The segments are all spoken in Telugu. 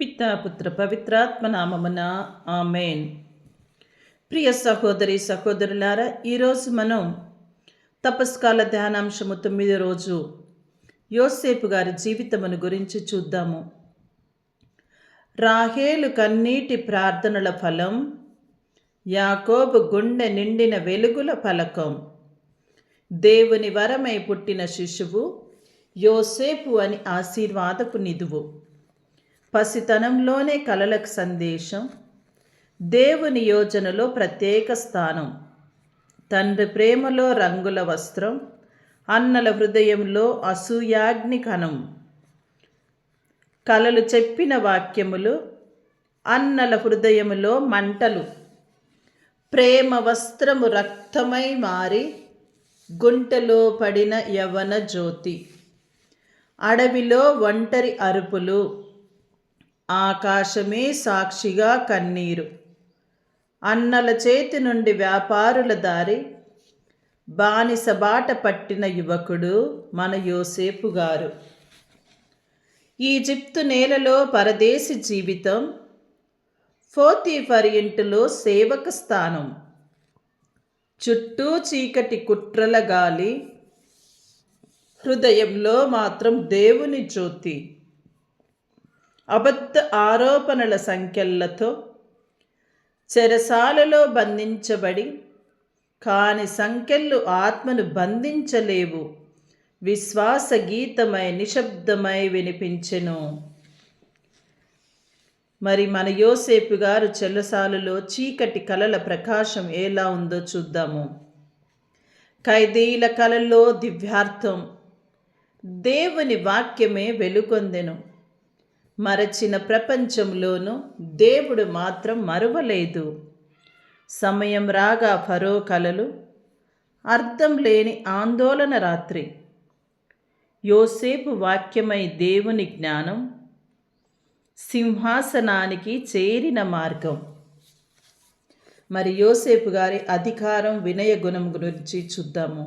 పితా పుత్ర పవిత్రాత్మ నామమున ఆమెన్. ప్రియ సహోదరి సహోదరులారా, ఈరోజు మనం తపస్కాల ధ్యానాంశము 9 రోజు యోసేపు గారి జీవితమును గురించి చూద్దాము. రాహేలు కన్నీటి ప్రార్థనల ఫలం, యాకోబు గుండె నిండిన వెలుగుల పలకం. దేవుని వరమై పుట్టిన శిశువు యోసేపు అని ఆశీర్వాదపు నిధువు. పసితనంలోనే కలలకు సందేశం, దేవుని యోజనలో ప్రత్యేక స్థానం. తండ్రి ప్రేమలో రంగుల వస్త్రం, అన్నల హృదయంలో అసూయాగ్ని కణం. కలలు చెప్పిన వాక్యములు, అన్నల హృదయములో మంటలు. ప్రేమ వస్త్రము రక్తమై మారి గుంటలో పడిన యవన జ్యోతి. అడవిలో ఒంటరి అరుపులు, ఆకాశమే సాక్షిగా కన్నీరు. అన్నల చేతి నుండి వ్యాపారుల దారి, బానిస బాట పట్టిన యువకుడు మన యోసేపు గారు. ఈజిప్టు నేలలో పరదేశి జీవితం, పోతీఫర్ ఇంటిలో సేవక స్థానం. చుట్టూ చీకటి కుట్రల గాలి, హృదయంలో మాత్రం దేవుని జ్యోతి. అబద్ధ ఆరోపణల సంఖ్యలతో చెరసాలలో బంధించబడి, కాని సంఖ్యలు ఆత్మను బంధించలేవు. విశ్వాస గీతమై నిశ్శబ్దమై వినిపించెను. మరి మన యోసేపు గారు చెరసాలలో చీకటి కలల ప్రకాశం ఎలా ఉందో చూద్దాము. ఖైదీల కలలో దివ్యార్థం, దేవుని వాక్యమే వెలుగొందెను. మరచిన ప్రపంచంలోనూ దేవుడు మాత్రం మరువలేదు. సమయం రాగా ఫరో కలలు, అర్థం లేని ఆందోళన రాత్రి. యోసేపు వాక్యమై దేవుని జ్ఞానం, సింహాసనానికి చేరిన మార్గం. మరి యోసేపు గారి అధికారం వినయ గుణం గురించి చూద్దాము.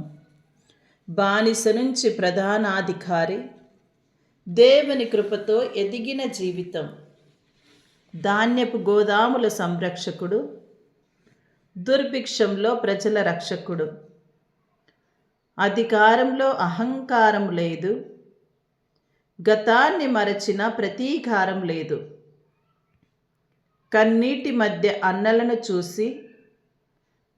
బానిస నుంచి ప్రధానాధికారి, దేవుని కృపతో ఎదిగిన జీవితం. ధాన్యపు గోదాముల సంరక్షకుడు, దుర్భిక్షంలో ప్రజల రక్షకుడు. అధికారంలో అహంకారం లేదు, గతాన్ని మరచిన ప్రతీకారం లేదు. కన్నీటి మధ్య అన్నలను చూసి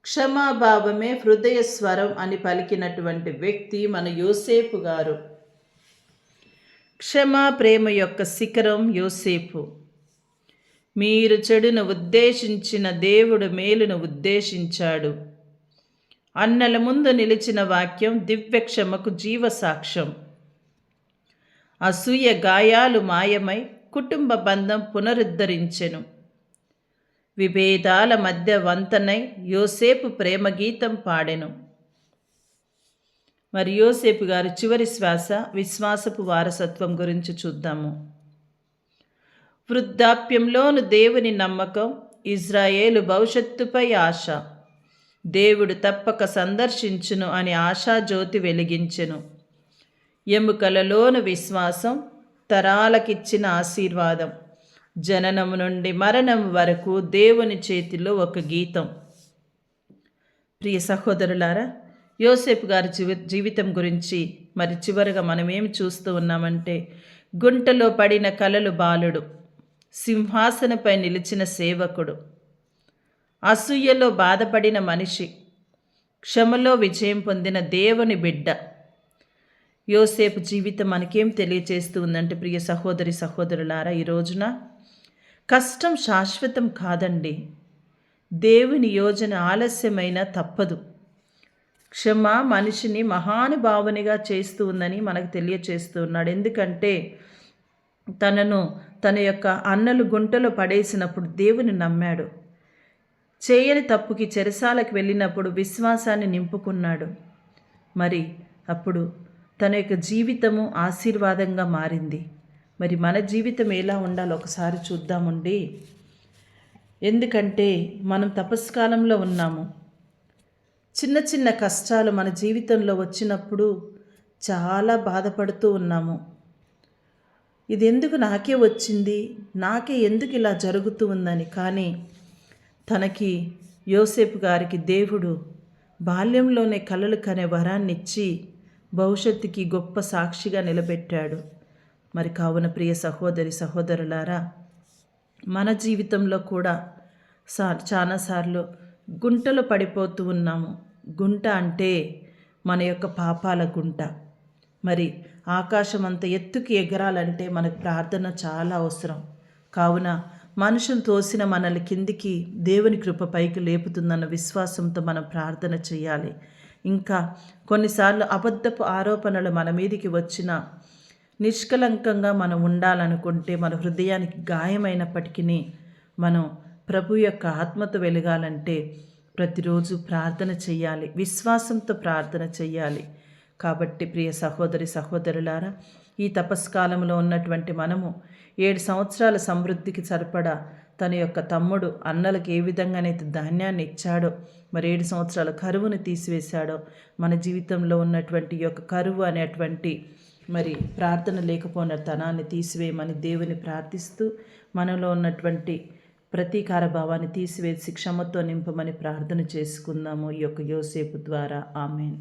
క్షమాభావమే హృదయ స్వరం అని పలికినటువంటి వ్యక్తి మన యోసేపు గారు. క్షమా ప్రేమ యొక్క శిఖరం యోసేపు. మీరు చెడును ఉద్దేశించిన దేవుడు మేలును ఉద్దేశించాడు. అన్నల ముందు నిలిచిన వాక్యం దివ్యక్షమకు జీవసాక్ష్యం. అసూయ గాయాలు మాయమై కుటుంబ బంధం పునరుద్ధరించెను. విభేదాల మధ్య వంతనై యోసేపు ప్రేమ గీతం పాడెను. మరి యోసేపు గారి చివరి శ్వాస, విశ్వాసపు వారసత్వం గురించి చూద్దాము. వృద్ధాప్యంలోను దేవుని నమ్మకం, ఇజ్రాయేలు భవిష్యత్తుపై ఆశ. దేవుడు తప్పక సందర్శించును అని ఆశాజ్యోతి వెలిగించెను. ఎముకలలోను విశ్వాసం, తరాలకిచ్చిన ఆశీర్వాదం. జననం నుండి మరణం వరకు దేవుని చేతిలో ఒక గీతం. ప్రియ సహోదరులారా, యోసేపు గారి జీవితం గురించి మరి చివరగా మనం ఏమి చూస్తూ ఉన్నామంటే, గుంటలో పడిన కలలు బాలుడు, సింహాసనపై నిలిచిన సేవకుడు, అసూయలో బాధపడిన మనిషి, క్షమలో విజయం పొందిన దేవుని బిడ్డ. యోసేపు జీవితం మనకేం తెలియచేస్తూ ఉందంటే, ప్రియ సహోదరి సహోదరులారా, ఈ రోజున కష్టం శాశ్వతం కాదండి. దేవుని యోజన ఆలస్యమైన తప్పదు. క్షమ మనిషిని మహానుభావునిగా చేస్తూ ఉందని మనకు తెలియచేస్తూ ఉన్నాడు. ఎందుకంటే తన యొక్క అన్నలు గుంటలో పడేసినప్పుడు దేవుని నమ్మాడు. చేయని తప్పుకి చెరసాలకు వెళ్ళినప్పుడు విశ్వాసాన్ని నింపుకున్నాడు. మరి అప్పుడు తన యొక్క జీవితము ఆశీర్వాదంగా మారింది. మరి మన జీవితం ఎలా ఉండాలో ఒకసారి చూద్దామండి. ఎందుకంటే మనం తపస్కాలంలో ఉన్నాము. చిన్న చిన్న కష్టాలు మన జీవితంలో వచ్చినప్పుడు చాలా బాధపడుతూ ఉన్నాము. ఇది ఎందుకు నాకే వచ్చింది, నాకే ఎందుకు ఇలా జరుగుతూ ఉందని. కానీ తనకి యోసేపు గారికి దేవుడు బాల్యంలోనే కలలు కనే వరాన్ని ఇచ్చి భవిష్యత్తుకి గొప్ప సాక్షిగా నిలబెట్టాడు. మరి కావున ప్రియ సహోదరి సహోదరులారా, మన జీవితంలో కూడా చాలాసార్లు గుంటలో పడిపోతూ ఉన్నాము. గుంట అంటే మన యొక్క పాపాల గుంట. మరి ఆకాశం అంత ఎత్తుకి ఎగరాలంటే మనకు ప్రార్థన చాలా అవసరం. కావున మనుషులు తోసిన మనల్ని కిందికి దేవుని కృప పైకి లేపుతుందన్న విశ్వాసంతో మనం ప్రార్థన చేయాలి. ఇంకా కొన్నిసార్లు అబద్ధపు ఆరోపణలు మన మీదికి వచ్చిన నిష్కలంకంగా మనం ఉండాలనుకుంటే, మన హృదయానికి గాయమైనప్పటికీ మనం ప్రభు యొక్క ఆత్మతో వెలగాలంటే ప్రతిరోజు ప్రార్థన చేయాలి, విశ్వాసంతో ప్రార్థన చేయాలి. కాబట్టి ప్రియ సహోదరి సహోదరులారా, ఈ తపస్కాలంలో ఉన్నటువంటి మనము 7 సంవత్సరాల సమృద్ధికి సరిపడా తన యొక్క తమ్ముడు అన్నలకు ఏ విధంగానైతే ధాన్యాన్ని ఇచ్చాడో, మరి 7 సంవత్సరాల కరువును తీసివేశాడో, మన జీవితంలో ఉన్నటువంటి ఈ యొక్క కరువు అనేటువంటి మరి ప్రార్థన లేకపోయిన తనాన్ని తీసివేయమని దేవుని ప్రార్థిస్తూ, మనలో ఉన్నటువంటి ప్రతీకార భావాన్ని తీసివేసి క్షమతో నింపమని ప్రార్థన చేసుకుందాము ఈ యొక్క యోసేపు ద్వారా. ఆమేన్.